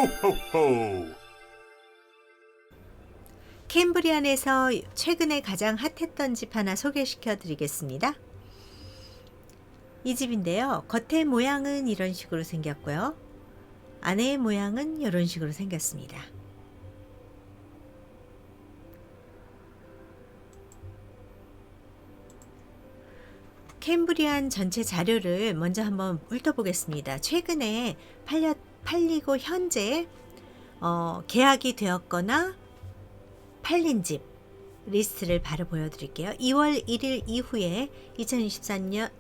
ho, ho! 캠브리안에서 최근에 가장 핫했던 집 하나 소개시켜 드리겠습니다. 이 집인데요. 겉의 모양은 이런 식으로 생겼고요. 안의 모양은 이런 식으로 생겼습니다. 캠브리안 전체 자료를 먼저 한번 훑어보겠습니다. 최근에 팔리고 현재 계약이 되었거나 팔린 집 리스트를 바로 보여드릴게요. 2월 1일 이후에 2023년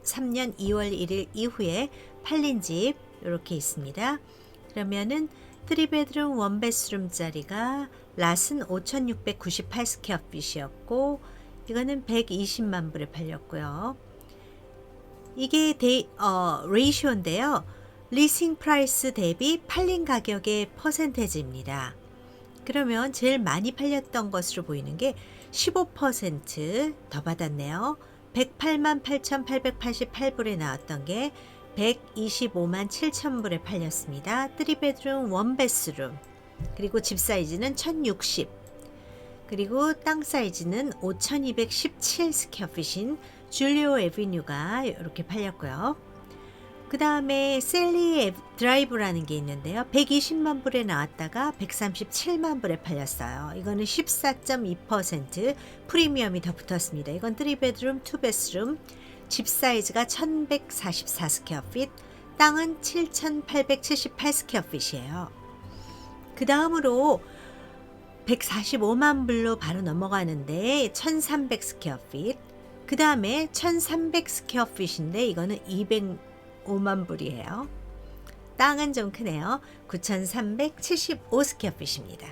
2월 1일 이후에 팔린 집 이렇게 있습니다. 그러면은 3베드룸 1베스룸짜리가 랏은 5,698 스퀘어핏이었고 이거는 120만 불에 팔렸고요. 이게 레이쇼인데요. 리싱 프라이스 대비 팔린 가격의 퍼센테이지입니다. 그러면 제일 많이 팔렸던 것으로 보이는 게 15%더 받았네요. 108만 8,888불에 나왔던 게 125만 7,000불에 팔렸습니다. 3베드룸 1베스룸 그리고 집 사이즈는 1060 그리고 땅 사이즈는 5217 스퀘어핏인 줄리오 에비뉴가 이렇게 팔렸고요. 그 다음에 셀리 드라이브라는 게 있는데요. 120만 불에 나왔다가 137만 불에 팔렸어요. 이거는 14.2% 프리미엄이 더 붙었습니다. 이건 3베드룸 2베스룸 집 사이즈가 1144 스퀘어핏 땅은 7878 스퀘어핏이에요. 그 다음으로 145만 불로 바로 넘어가는데 1300 스퀘어핏 그 다음에 1300 스퀘어핏인데 이거는 205만 불이에요. 땅은 좀 크네요. 9375 스퀘어핏입니다.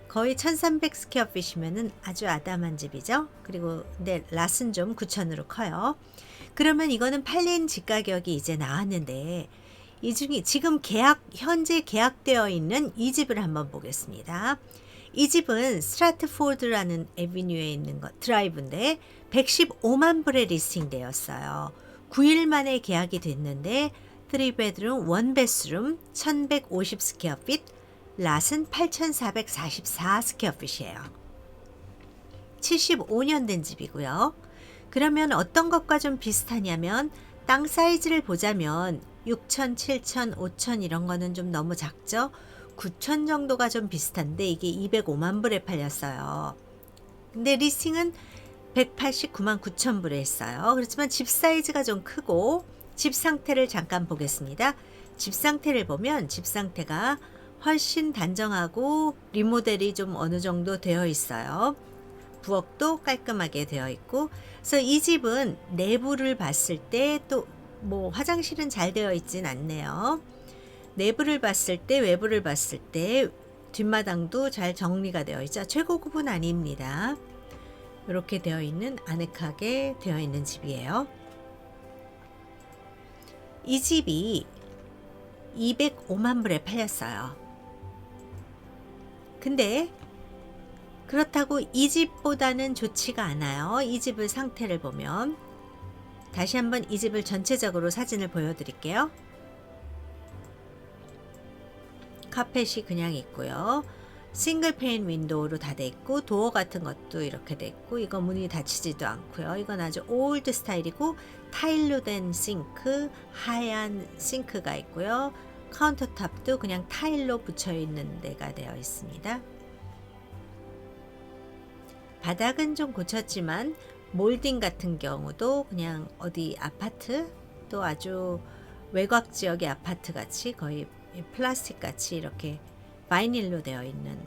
거의 1300 스퀘어핏이면은 아주 아담한 집이죠. 그리고 근데 랏은 좀 9000으로 커요. 그러면 이거는 팔린 집 가격이 이제 나왔는데 이 중에 지금 현재 계약되어 있는 이 집을 한번 보겠습니다. 이 집은 스트라트포드라는 에비뉴에 있는 드라이브인데 115만 불에 리스팅되었어요. 9일 만에 계약이 됐는데 3베드룸 1베스룸 1150 스퀘어핏 랏은 8444 스퀘어핏이에요. 75년 된 집이고요. 그러면 어떤 것과 좀 비슷하냐면 땅 사이즈를 보자면 6천, 7천, 5천 이런 거는 좀 너무 작죠. 9천 정도가 좀 비슷한데 이게 205만 불에 팔렸어요. 근데 리스팅은 189만 9천 불에 했어요. 그렇지만 집 사이즈가 좀 크고 집 상태를 잠깐 보겠습니다. 집 상태를 보면 집 상태가 훨씬 단정하고 리모델이 좀 어느 정도 되어 있어요. 부엌도 깔끔하게 되어 있고 그래서 이 집은 내부를 봤을 때 또 뭐 화장실은 잘 되어 있진 않네요. 내부를 봤을 때 외부를 봤을 때 뒷마당도 잘 정리가 되어 있죠. 최고급은 아닙니다. 이렇게 되어 있는 아늑하게 되어 있는 집이에요. 이 집이 205만 불에 팔렸어요. 근데 그렇다고 이 집보다는 좋지가 않아요. 이 집의 상태를 보면 다시 한번 이 집을 전체적으로 사진을 보여드릴게요. 카펫이 그냥 있고요. 싱글 페인 윈도우로 다 돼 있고 도어 같은 것도 이렇게 돼 있고 이거 문이 닫히지도 않고요. 이건 아주 올드 스타일이고 타일로 된 싱크, 하얀 싱크가 있고요. 카운터탑도 그냥 타일로 붙여 있는 데가 되어 있습니다. 바닥은 좀 고쳤지만 몰딩 같은 경우도 그냥 어디 아파트 또 아주 외곽 지역의 아파트 같이 거의 플라스틱 같이 이렇게 바이닐로 되어 있는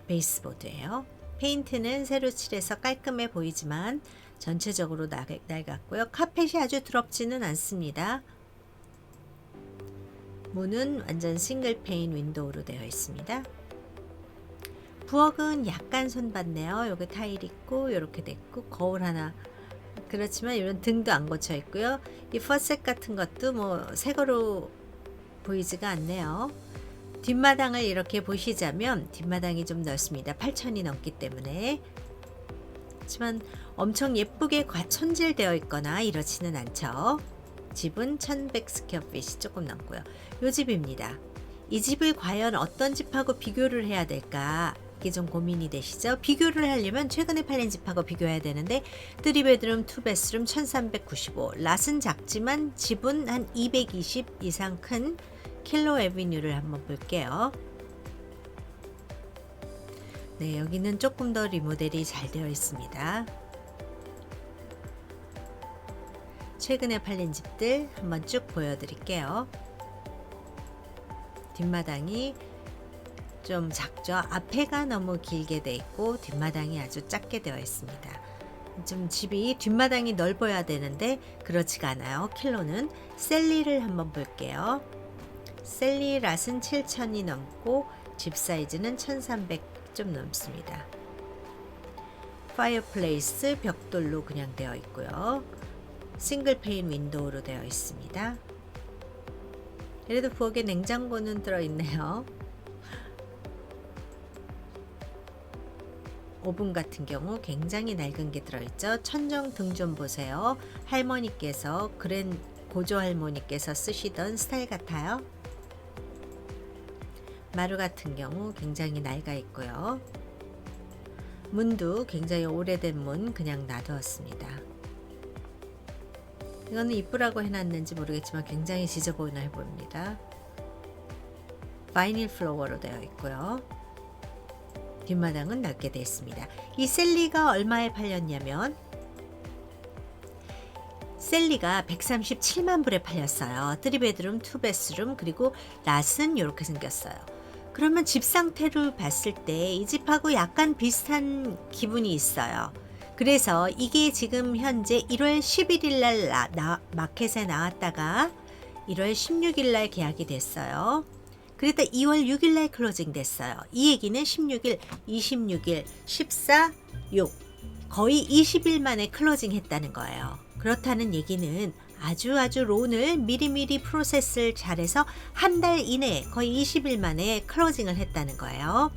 베이스보드예요. 페인트는 새로 칠해서 깔끔해 보이지만 전체적으로 낡았고요. 카펫이 아주 더럽지는 않습니다. 문은 완전 싱글 페인 윈도우로 되어 있습니다. 부엌은 약간 손봤네요. 여기 타일 있고 이렇게 됐고 거울 하나 그렇지만 이런 등도 안 고쳐 있고요. 이 퍼셋 같은 것도 뭐 새거로 보이지가 않네요. 뒷마당을 이렇게 보시자면 뒷마당이 좀 넓습니다. 8천이 넘기 때문에 하지만 엄청 예쁘게 손질되어 있거나 이렇지는 않죠. 집은 1100 스퀘어핏이 조금 넘고요. 요 집입니다. 이 집을 과연 어떤 집하고 비교를 해야 될까? 이게 좀 고민이 되시죠? 비교를 하려면 최근에 팔린 집하고 비교해야 되는데 3베드룸 2베스룸 1395. 랏은 작지만 집은 한 220 이상 큰 킬로 애비뉴를 한번 볼게요. 네, 여기는 조금 더 리모델이 잘 되어 있습니다. 최근에 팔린 집들 한번 쭉 보여드릴게요. 뒷마당이 좀 작죠. 앞에가 너무 길게 돼 있고 뒷마당이 아주 작게 되어 있습니다. 좀 집이 뒷마당이 넓어야 되는데 그렇지가 않아요. 킬로는. 셀리를 한번 볼게요. 셀리 랏은 7000이 넘고 집 사이즈는 1300 좀 넘습니다. 파이어플레이스 벽돌로 그냥 되어 있고요. 싱글 페인 윈도우로 되어 있습니다. 그래도 부엌에 냉장고는 들어있네요. 오븐 같은 경우 굉장히 낡은 게 들어있죠. 천정 등 좀 보세요. 할머니께서 고조 할머니께서 쓰시던 스타일 같아요. 마루 같은 경우 굉장히 낡아 있고요. 문도 굉장히 오래된 문 그냥 놔두었습니다. 이거는 이쁘라고 해놨는지 모르겠지만 굉장히 지저분해 보입니다. 바이닐 플로어로 되어 있고요. 뒷마당은 넓게 되어 있습니다. 이 셀리가 얼마에 팔렸냐면 셀리가 137만 불에 팔렸어요. 3베드룸 2베스룸 그리고 랏은 이렇게 생겼어요. 그러면 집 상태를 봤을 때 이 집하고 약간 비슷한 기분이 있어요. 그래서 이게 지금 현재 1월 11일 날 마켓에 나왔다가 1월 16일 날 계약이 됐어요. 그랬다 2월 6일 날 클로징 됐어요. 이 얘기는 16일, 26일, 14, 6 거의 20일 만에 클로징 했다는 거예요. 그렇다는 얘기는 아주 론을 미리미리 프로세스를 잘해서 한 달 이내에 거의 20일 만에 클로징을 했다는 거예요.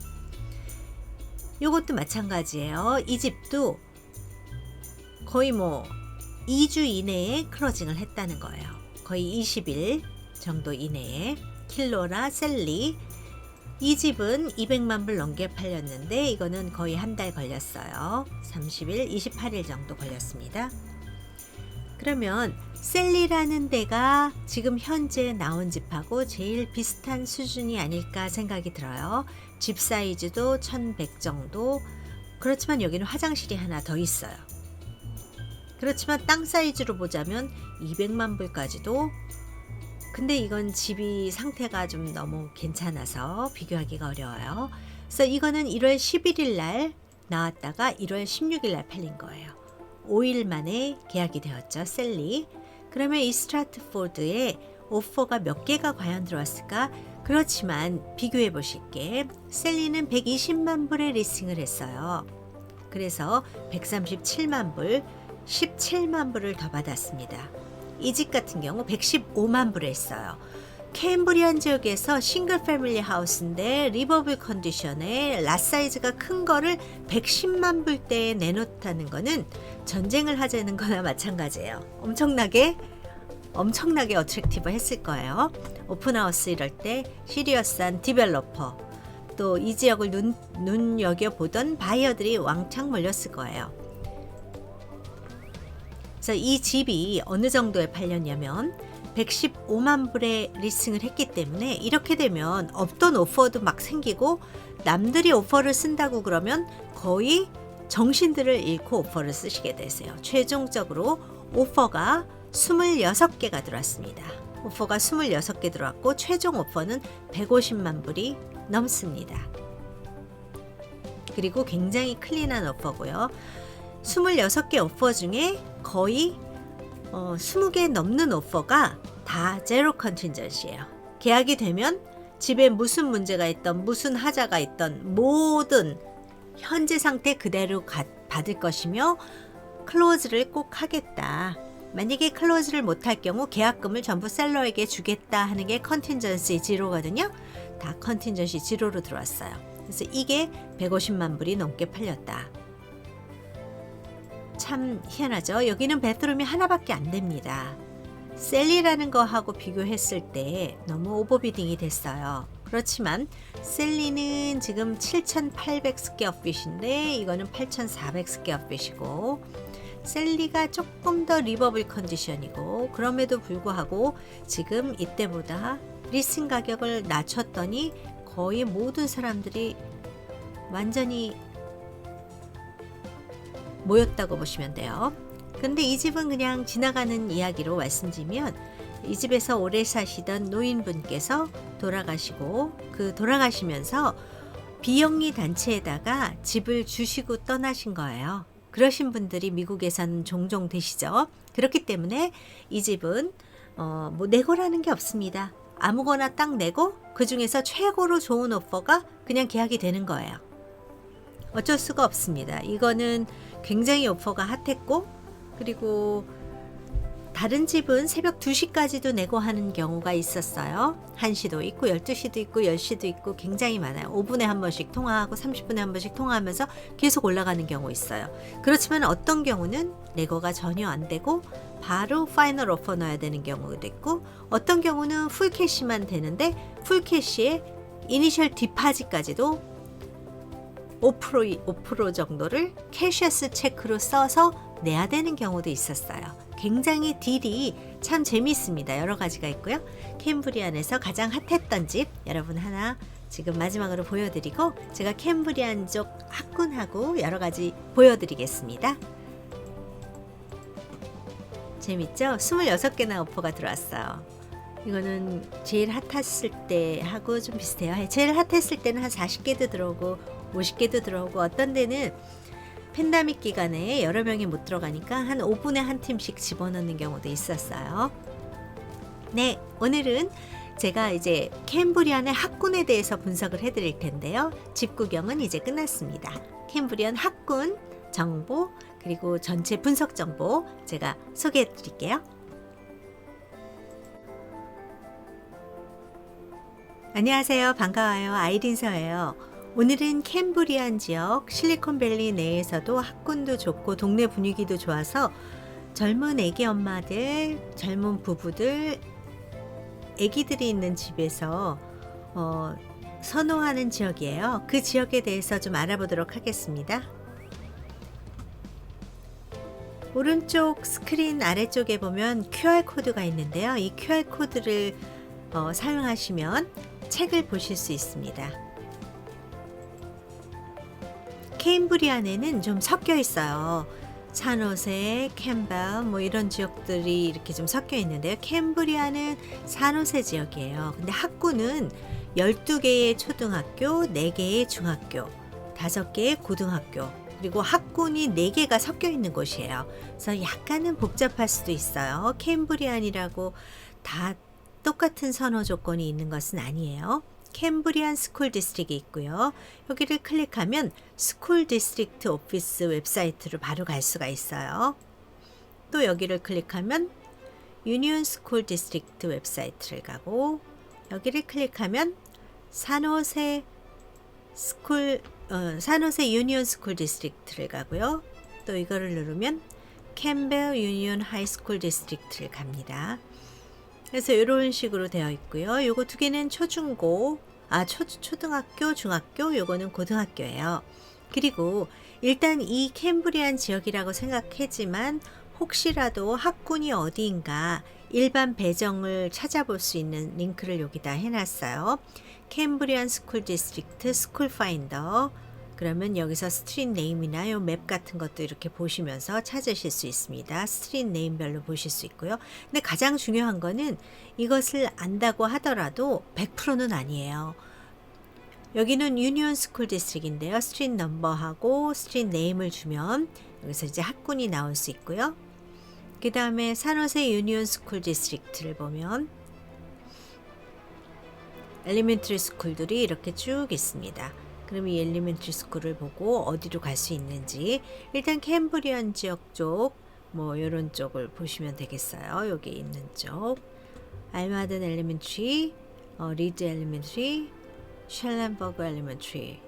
요것도 마찬가지예요. 이 집도 거의 2주 이내에 클로징을 했다는 거예요. 거의 20일 정도 이내에. 킬로라 셀리 이 집은 200만 불 넘게 팔렸는데 이거는 거의 한 달 걸렸어요. 30일, 28일 정도 걸렸습니다. 그러면 셀리라는 데가 지금 현재 나온 집하고 제일 비슷한 수준이 아닐까 생각이 들어요. 집 사이즈도 1100 정도. 그렇지만 여기는 화장실이 하나 더 있어요. 그렇지만 땅 사이즈로 보자면 200만 불까지도. 근데 이건 집이 상태가 좀 너무 괜찮아서 비교하기가 어려워요. 그래서 이거는 1월 11일 날 나왔다가 1월 16일 날 팔린 거예요. 5일 만에 계약이 되었죠. 셀리. 그러면 이 스트라트포드에 오퍼가 몇 개가 과연 들어왔을까? 그렇지만 비교해 보실게. 셀리는 120만 불에 리스팅을 했어요. 그래서 137만 불, 17만 불을 더 받았습니다. 이 집 같은 경우 115만 불에 했어요. 캠브리안 지역에서 싱글 패밀리 하우스인데 리버블 컨디션에 랏 사이즈가 큰 거를 110만 불대에 내놓다는 거는 전쟁을 하자는 거나 마찬가지예요. 엄청나게 어트랙티브 했을 거예요. 오픈하우스 이럴 때 시리어스한 디벨로퍼 또 이 지역을 눈여겨보던 바이어들이 왕창 몰렸을 거예요. 그래서 이 집이 어느 정도에 팔렸냐면 115만 불에 리스팅을 했기 때문에 이렇게 되면 없던 오퍼도 막 생기고 남들이 오퍼를 쓴다고 그러면 거의 정신들을 잃고 오퍼를 쓰시게 되세요. 최종적으로 오퍼가 26개가 들어왔습니다. 오퍼가 26개 들어왔고 최종 오퍼는 150만 불이 넘습니다. 그리고 굉장히 클린한 오퍼고요. 26개 오퍼 중에 거의 20개 넘는 오퍼가 다 제로 컨틴전시예요. 계약이 되면 집에 무슨 문제가 있던 무슨 하자가 있던 모든 현재 상태 그대로 받을 것이며 클로즈를 꼭 하겠다. 만약에 클로즈를 못할 경우 계약금을 전부 셀러에게 주겠다 하는 게 컨틴전시 지로거든요. 다 컨틴전시 지로로 들어왔어요. 그래서 이게 150만 불이 넘게 팔렸다. 참 희한하죠. 여기는 베드룸이 하나밖에 안 됩니다. 셀리라는 거하고 비교했을 때 너무 오버비딩이 됐어요. 그렇지만 셀리는 지금 7,800 스퀘어핏인데 이거는 8,400 스퀘어핏이고, 셀리가 조금 더 리버블 컨디션이고, 그럼에도 불구하고 지금 이때보다 리싱 가격을 낮췄더니 거의 모든 사람들이 완전히 모였다고 보시면 돼요. 근데 이 집은 그냥 지나가는 이야기로 말씀드리면, 이 집에서 오래 사시던 노인분께서 돌아가시고, 그 돌아가시면서 비영리 단체에다가 집을 주시고 떠나신 거예요. 그러신 분들이 미국에서는 종종 되시죠. 그렇기 때문에 이 집은 뭐 내고라는 게 없습니다. 아무거나 딱 내고 그 중에서 최고로 좋은 오퍼가 그냥 계약이 되는 거예요. 어쩔 수가 없습니다. 이거는 굉장히 오퍼가 핫했고, 그리고 다른 집은 새벽 2시까지도 내고 하는 경우가 있었어요. 1시도 있고 12시도 있고 10시도 있고 굉장히 많아요. 5분에 한 번씩 통화하고 30분에 한 번씩 통화하면서 계속 올라가는 경우 있어요. 그렇지만 어떤 경우는 내고가 전혀 안 되고 바로 파이널 오퍼 넣어야 되는 경우도 있고, 어떤 경우는 풀캐시만 되는데 풀캐시에 이니셜 디파짓까지도 5% 정도를 캐셔스 체크로 써서 내야 되는 경우도 있었어요. 굉장히 딜이 참 재미있습니다. 여러 가지가 있고요. 캠브리안에서 가장 핫했던 집 여러분 하나 지금 마지막으로 보여드리고, 제가 캠브리안 쪽 학군하고 여러 가지 보여드리겠습니다. 재밌죠? 26개나 오퍼가 들어왔어요. 이거는 제일 핫했을 때 하고 좀 비슷해요. 제일 핫했을 때는 한 40개도 들어오고 50개도 들어오고, 어떤 데는 팬데믹 기간에 여러 명이 못 들어가니까 한 5분에 한 팀씩 집어넣는 경우도 있었어요. 네, 오늘은 제가 이제 캠브리안의 학군에 대해서 분석을 해드릴 텐데요. 집 구경은 이제 끝났습니다. 캠브리안 학군 정보 그리고 전체 분석 정보 제가 소개해 드릴게요. 안녕하세요. 반가워요. 아이린서예요. 오늘은 캠브리안 지역 실리콘밸리 내에서도 학군도 좋고 동네 분위기도 좋아서 젊은 애기 엄마들, 젊은 부부들, 애기들이 있는 집에서 선호하는 지역이에요. 그 지역에 대해서 좀 알아보도록 하겠습니다. 오른쪽 스크린 아래쪽에 보면 QR코드가 있는데요. 이 QR코드를 사용하시면 책을 보실 수 있습니다. 캠브리안에는 좀 섞여 있어요. 산호세, 캠벨 뭐 이런 지역들이 이렇게 좀 섞여 있는데요. 캠브리안은 산호세 지역이에요. 근데 학군은 12개의 초등학교, 4개의 중학교, 5개의 고등학교, 그리고 학군이 4개가 섞여 있는 곳이에요. 그래서 약간은 복잡할 수도 있어요. 캠브리안이라고 다 똑같은 선호 조건이 있는 것은 아니에요. 캠브리안 스쿨 디스트릭이 있고요. 여기를 클릭하면 스쿨 디스트릭트 오피스 웹사이트로 바로 갈 수가 있어요. 또 여기를 클릭하면 유니온 스쿨 디스트릭트 웹사이트를 가고, 여기를 클릭하면 산호세 유니온 스쿨 디스트릭트를 가고요. 또 이거를 누르면 캠벨 유니온 하이스쿨 디스트릭트를 갑니다. 그래서 이런 식으로 되어 있고요. 요거 두 개는 초중고, 초등학교, 중학교, 요거는 고등학교예요. 그리고 일단 이 캠브리안 지역이라고 생각하지만 혹시라도 학군이 어디인가 일반 배정을 찾아볼 수 있는 링크를 여기다 해놨어요. 캠브리안 스쿨 디스트릭트 스쿨 파인더, 그러면 여기서 스트릿 네임이나 요 맵 같은 것도 이렇게 보시면서 찾으실 수 있습니다. 스트릿 네임별로 보실 수 있고요. 근데 가장 중요한 거는 이것을 안다고 하더라도 100%는 아니에요. 여기는 유니온 스쿨 디스트릭인데요. 스트릿 넘버하고 스트릿 네임을 주면 여기서 이제 학군이 나올 수 있고요. 그 다음에 산호세 유니온 스쿨 디스트릭트를 보면 엘리멘터리 스쿨들이 이렇게 쭉 있습니다. 그럼 이 엘리멘터리 스쿨을 보고 어디로 갈 수 있는지, 일단 캠브리안 지역 쪽, 뭐 이런 쪽을 보시면 되겠어요. 여기 있는 쪽, 알마든 엘리멘터리, 리드 엘리멘터리, 샬란버그 엘리멘터리,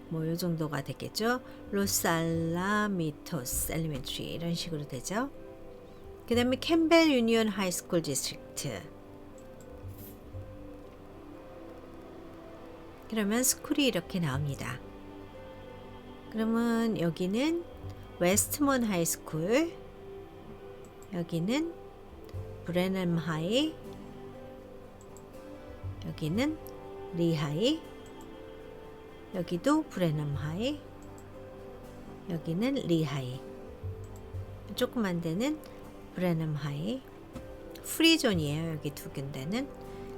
뭐 요 정도가 되겠죠. 로스 알라미토스 엘리멘터리 이런 식으로 되죠. 그 다음에 캠벨 유니온 하이스쿨 디스트릭트. 그러면 스쿨이 이렇게 나옵니다. 그러면 여기는 웨스트몬 하이스쿨, 여기는 브레넘 하이, 여기는 리하이, 여기도 브레넘 하이, 여기는 리하이, 조그만 데는 브레넘 하이, 프리존이에요. 여기 두 군데는.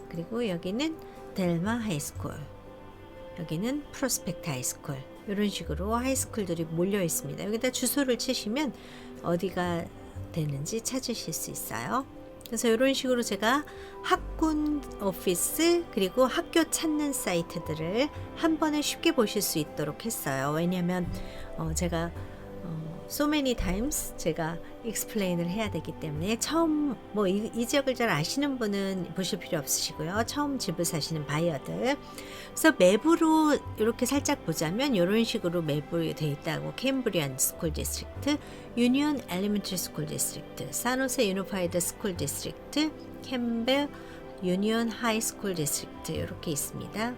그리고 여기는 델마 하이스쿨, 여기는 프로스펙트 하이스쿨. 이런 식으로 하이스쿨들이 몰려 있습니다. 여기다 주소를 치시면 어디가 되는지 찾으실 수 있어요. 그래서 이런 식으로 제가 학군 오피스 그리고 학교 찾는 사이트들을 한 번에 쉽게 보실 수 있도록 했어요. 왜냐하면 제가 so many times 제가 explain을 해야 되기 때문에 처음 이 지역을 잘 아시는 분은 보실 필요 없으시고요. 처음 집을 사시는 바이어들. 그래서 맵으로 이렇게 살짝 보자면 이런 식으로 맵으로 되어 있다고. 캠브리안 스쿨 디스트릭트, 유니온 엘리멘터리 스쿨 디스트릭트, 산호세 유니파이드 스쿨 디스트릭트, 캠벨 유니온 하이 스쿨 디스트릭트 이렇게 있습니다.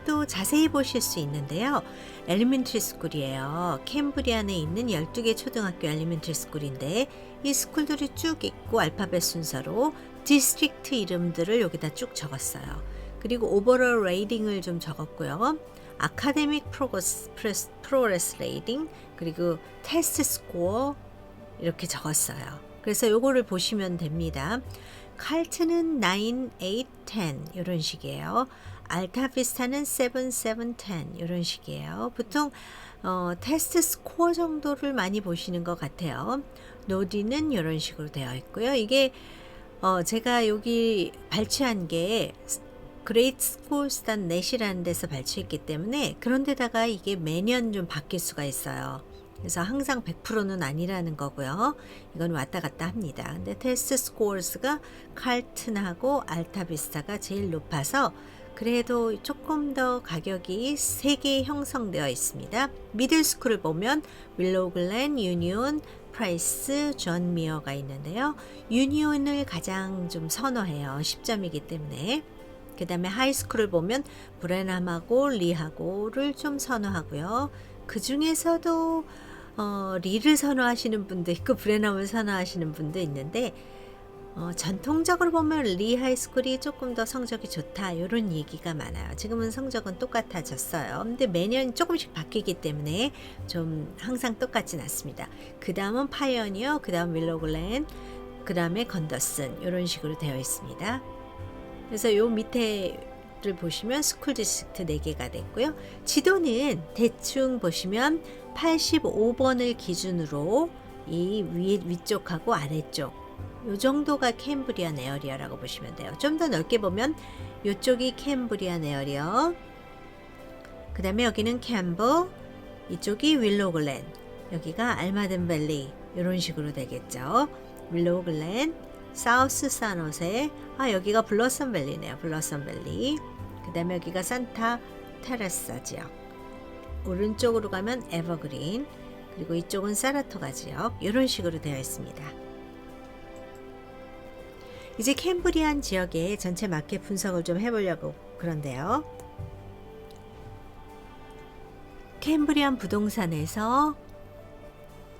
또 자세히 보실 수 있는데요. 엘리멘터리 스쿨이에요. 캠브리안에 있는 12개 초등학교 엘리멘터리 스쿨인데 이 스쿨들이 쭉 있고 알파벳 순서로 디스트릭트 이름들을 여기다 쭉 적었어요. 그리고 오버롤 레이딩을 좀 적었고요. 아카데믹 프로그레스 레이딩, 그리고 테스트 스코어 이렇게 적었어요. 그래서 요거를 보시면 됩니다. 칼트는 9, 8, 10 이런 식이에요. 알타비스타는 7, 7, 10 이런 식이에요. 보통 테스트 스코어 정도를 많이 보시는 것 같아요. 노디는 이런 식으로 되어 있고요. 이게 제가 여기 발췌한 게 그레이트 스콜스단 넷이라는 데서 발췌했기 때문에 그런 데다가 이게 매년 좀 바뀔 수가 있어요. 그래서 항상 100%는 아니라는 거고요. 이건 왔다 갔다 합니다. 근데 테스트 스코어스가 칼튼하고 알타비스타가 제일 높아서 그래도 조금 더 가격이 3개 형성되어 있습니다. 미들스쿨을 보면 윌로우글렌, 유니온, 프라이스, 존 미어가 있는데요. 유니온을 가장 좀 선호해요. 10점이기 때문에. 그 다음에 하이스쿨을 보면 브레남하고 리하고를 좀 선호하고요. 그 중에서도 리를 선호하시는 분도 있고 브레남을 선호하시는 분도 있는데 전통적으로 보면 리 하이스쿨이 조금 더 성적이 좋다 이런 얘기가 많아요. 지금은 성적은 똑같아졌어요. 근데 매년 조금씩 바뀌기 때문에 좀 항상 똑같진 않습니다. 그 다음은 파이어니어, 그 다음 윌로글렌, 그 다음에 건더슨 이런 식으로 되어 있습니다. 그래서 요 밑에를 보시면 스쿨 디스트릭트 4개가 됐고요. 지도는 대충 보시면 85번을 기준으로 이 위쪽하고 아래쪽 요 정도가 캠브리안 에어리어라고 보시면 돼요. 좀 더 넓게 보면 이쪽이 캠브리안 에어리어, 그 다음에 여기는 캠버, 이쪽이 윌로글렌, 여기가 알마든 밸리 이런 식으로 되겠죠. 윌로글렌, 사우스 산호세, 여기가 블러썸 밸리네요. 블러썸 밸리. 그 다음에 여기가 산타 테레사 지역, 오른쪽으로 가면 에버그린, 그리고 이쪽은 사라토가 지역 이런 식으로 되어 있습니다. 이제 캠브리안 지역의 전체 마켓 분석을 좀 해보려고 그런데요. 캠브리안 부동산에서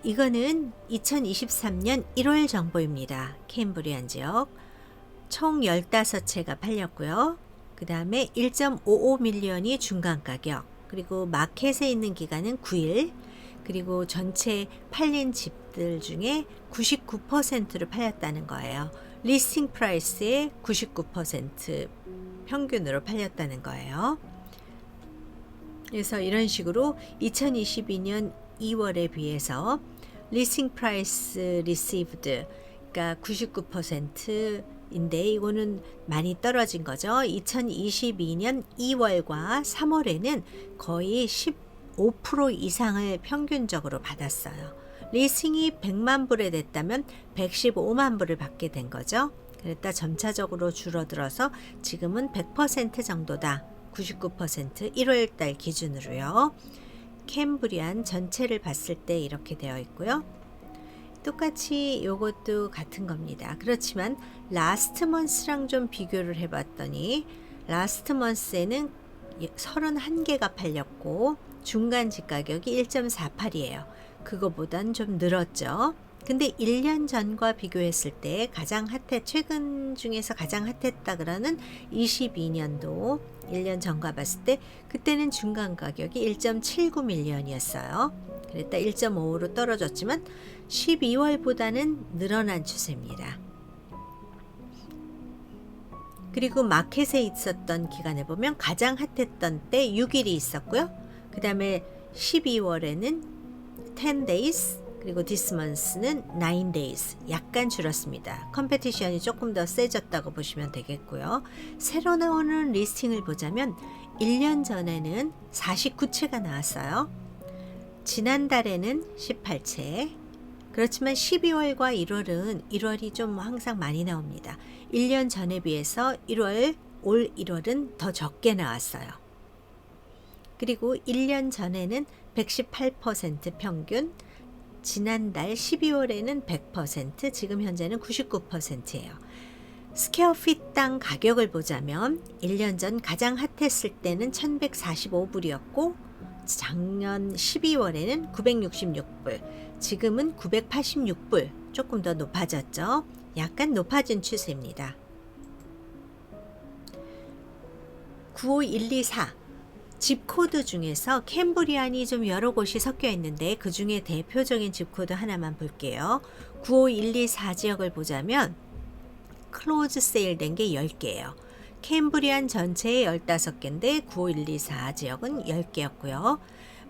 이거는 2023년 1월 정보입니다. 캠브리안 지역 총 15채가 팔렸고요. 그 다음에 1.55밀리언이 중간 가격, 그리고 마켓에 있는 기간은 9일, 그리고 전체 팔린 집들 중에 99%를 팔렸다는 거예요. 리스팅 프라이스의 99% 평균으로 팔렸다는 거예요. 그래서 이런 식으로 2022년 2월에 비해서 리스팅 프라이스 리시브드 그러니까 99%인데 이거는 많이 떨어진 거죠. 2022년 2월과 3월에는 거의 15% 이상을 평균적으로 받았어요. 리싱이 100만 불에 됐다면 115만 불을 받게 된 거죠. 그랬다 점차적으로 줄어들어서 지금은 100% 정도다. 99% 1월달 기준으로요. 캠브리안 전체를 봤을 때 이렇게 되어 있고요. 똑같이 요것도 같은 겁니다. 그렇지만 라스트 먼스랑 좀 비교를 해봤더니 라스트 먼스에는 31개가 팔렸고 중간 집가격이 1.48이에요. 그거보단 좀 늘었죠. 근데 1년 전과 비교했을 때 최근 중에서 가장 핫했다 그러는 22년도 1년 전과 봤을 때 그때는 중간 가격이 1.79 밀리언이었어요. 그랬다 1.55로 떨어졌지만 12월보다는 늘어난 추세입니다. 그리고 마켓에 있었던 기간에 보면 가장 핫했던 때 6일이 있었고요. 그 다음에 12월에는 10 days, 그리고 this month는 9 days. 약간 줄었습니다. 컴페티션이 조금 더 세졌다고 보시면 되겠고요. 새로 나오는 리스팅을 보자면 1년 전에는 49채가 나왔어요. 지난달에는 18채. 그렇지만 12월과 1월이 좀 항상 많이 나옵니다. 1년 전에 비해서 올 1월은 더 적게 나왔어요. 그리고 1년 전에는 118% 평균, 지난달 12월에는 100%, 지금 현재는 99%예요. 스퀘어핏당 가격을 보자면 1년 전 가장 핫했을 때는 1145불이었고 작년 12월에는 966불, 지금은 986불, 조금 더 높아졌죠. 약간 높아진 추세입니다. 95124 집코드 중에서 캠브리안이 좀 여러 곳이 섞여 있는데 그 중에 대표적인 집코드 하나만 볼게요. 95124 지역을 보자면 클로즈 세일 된 게 10개예요. 캠브리안 전체에 15개인데 95124 지역은 10개였고요.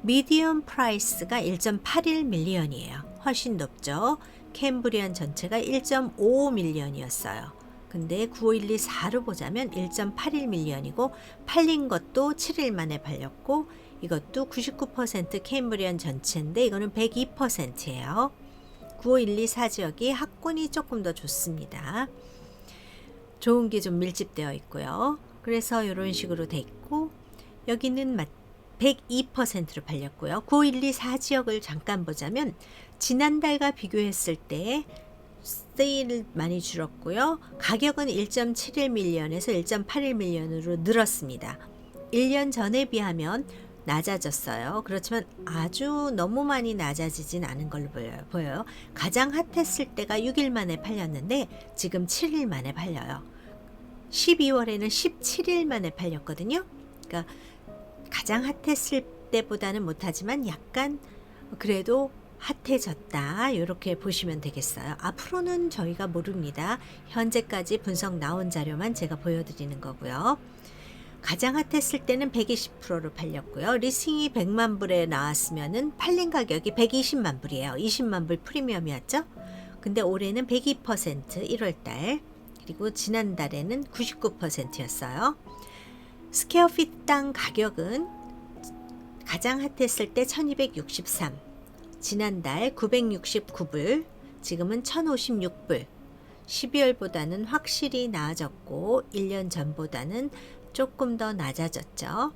미디엄 프라이스가 1.81 밀리언이에요. 훨씬 높죠. 캠브리안 전체가 1.55 밀리언이었어요. 근데 95124로 보자면 1.81 밀리언이고 팔린 것도 7일 만에 팔렸고 이것도 99% 캠브리안 전체인데 이거는 102%예요. 95124 지역이 학군이 조금 더 좋습니다. 좋은 게 좀 밀집되어 있고요. 그래서 이런 식으로 돼 있고 여기는 102%로 팔렸고요. 95124 지역을 잠깐 보자면 지난달과 비교했을 때 세일 많이 줄었고요. 가격은 1.71 밀리언에서 1.81 밀리언으로 늘었습니다. 1년 전에 비하면 낮아졌어요. 그렇지만 아주 너무 많이 낮아지진 않은 걸로 보여요. 가장 핫했을 때가 6일 만에 팔렸는데 지금 7일 만에 팔려요. 12월에는 17일 만에 팔렸거든요. 그러니까 가장 핫했을 때보다는 못하지만 약간 그래도 핫해졌다. 이렇게 보시면 되겠어요. 앞으로는 저희가 모릅니다. 현재까지 분석 나온 자료만 제가 보여드리는 거고요. 가장 핫했을 때는 120%로 팔렸고요. 리스팅이 100만 불에 나왔으면은 팔린 가격이 120만 불이에요. 20만 불 프리미엄이었죠. 근데 올해는 102% 1월달, 그리고 지난달에는 99%였어요. 스퀘어핏당 가격은 가장 핫했을 때 1263, 지난달 969불, 지금은 1056불. 12월보다는 확실히 나아졌고 1년 전보다는 조금 더 낮아졌죠.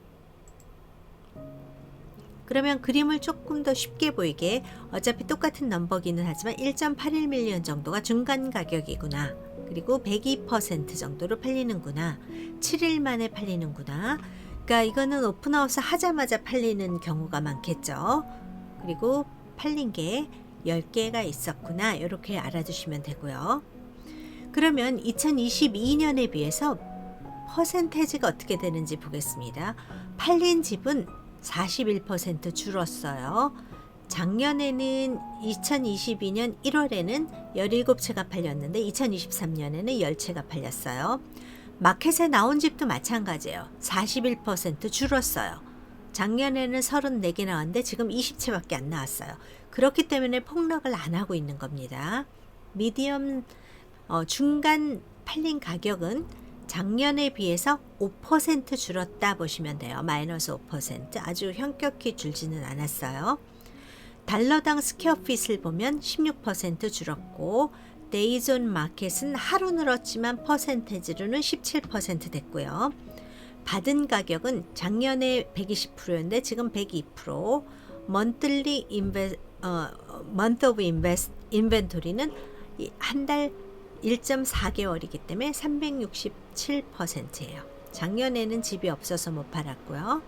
그러면 그림을 조금 더 쉽게 보이게, 어차피 똑같은 넘버기는 하지만 1.81 밀리언 정도가 중간 가격이구나. 그리고 102% 정도로 팔리는구나. 7일 만에 팔리는구나. 그러니까 이거는 오픈하우스 하자마자 팔리는 경우가 많겠죠. 그리고 팔린 게 10개가 있었구나. 이렇게 알아두시면 되고요. 그러면 2022년에 비해서 퍼센테이지가 어떻게 되는지 보겠습니다. 팔린 집은 41% 줄었어요. 작년에는 2022년 1월에는 17채가 팔렸는데 2023년에는 10채가 팔렸어요. 마켓에 나온 집도 마찬가지예요. 41% 줄었어요. 작년에는 34개 나왔는데 지금 20채밖에 안 나왔어요. 그렇기 때문에 폭락을 안 하고 있는 겁니다. 미디엄 중간 팔린 가격은 작년에 비해서 5% 줄었다 보시면 돼요. 마이너스 5%. 아주 현격히 줄지는 않았어요. 달러당 스퀘어핏을 보면 16% 줄었고 데이존 마켓은 하루 늘었지만 퍼센테이지로는 17% 됐고요. 받은 가격은 작년에 120%였는데 지금 102%, 먼틀리 month of inventory는 한 달 1.4개월이기 때문에 367%예요. 작년에는 집이 없어서 못 팔았고요.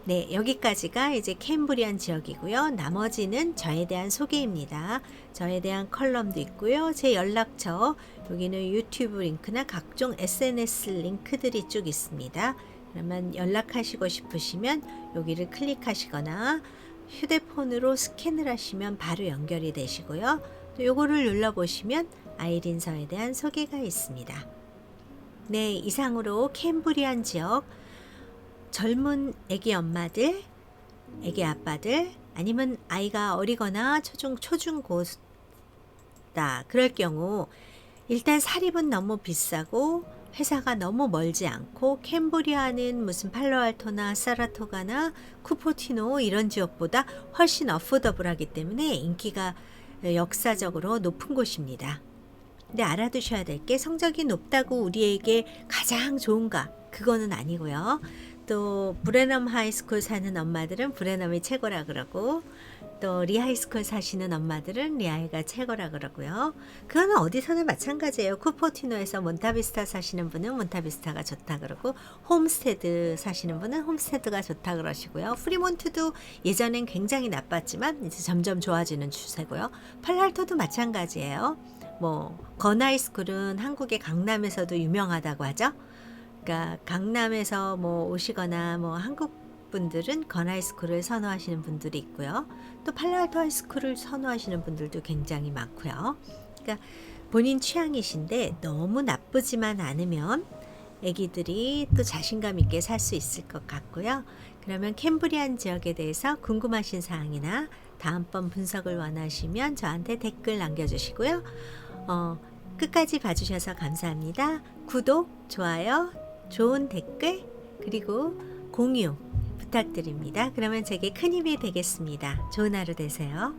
네, 여기까지가 이제 캠브리안 지역이고요. 나머지는 저에 대한 소개입니다. 저에 대한 컬럼도 있고요. 제 연락처, 여기는 유튜브 링크나 각종 SNS 링크들이 쭉 있습니다. 그러면 연락하시고 싶으시면 여기를 클릭하시거나 휴대폰으로 스캔을 하시면 바로 연결이 되시고요. 또 요거를 눌러보시면 아이린서에 대한 소개가 있습니다. 네, 이상으로 캠브리안 지역 젊은 애기 엄마들, 애기 아빠들, 아니면 아이가 어리거나 초중고다 그럴 경우 일단 사립은 너무 비싸고 회사가 너무 멀지 않고 캠브리아는 무슨 팔로알토나 사라토가나 쿠포티노 이런 지역보다 훨씬 어포더블하기 때문에 인기가 역사적으로 높은 곳입니다. 근데 알아두셔야 될 게 성적이 높다고 우리에게 가장 좋은가? 그거는 아니고요. 또 브레넘 하이스쿨 사는 엄마들은 브레넘이 최고라 그러고 또 리하이스쿨 사시는 엄마들은 리하이가 최고라 그러고요. 그거는 어디서나 마찬가지예요. 쿠포티노에서 몬타비스타 사시는 분은 몬타비스타가 좋다 그러고 홈스테드 사시는 분은 홈스테드가 좋다 그러시고요. 프리몬트도 예전엔 굉장히 나빴지만 이제 점점 좋아지는 추세고요. 팔랄토도 마찬가지예요. 뭐 건하이스쿨은 한국의 강남에서도 유명하다고 하죠. 그러니까 강남에서 뭐 오시거나 뭐 한국 분들은 건하이스쿨을 선호하시는 분들이 있고요. 또 팔로알토 하이스쿨을 선호하시는 분들도 굉장히 많고요. 그러니까 본인 취향이신데 너무 나쁘지만 않으면 아기들이 또 자신감 있게 살 수 있을 것 같고요. 그러면 캠브리안 지역에 대해서 궁금하신 사항이나 다음번 분석을 원하시면 저한테 댓글 남겨주시고요. 끝까지 봐주셔서 감사합니다. 구독, 좋아요, 좋은 댓글, 그리고 공유 부탁드립니다. 그러면 제게 큰 힘이 되겠습니다. 좋은 하루 되세요.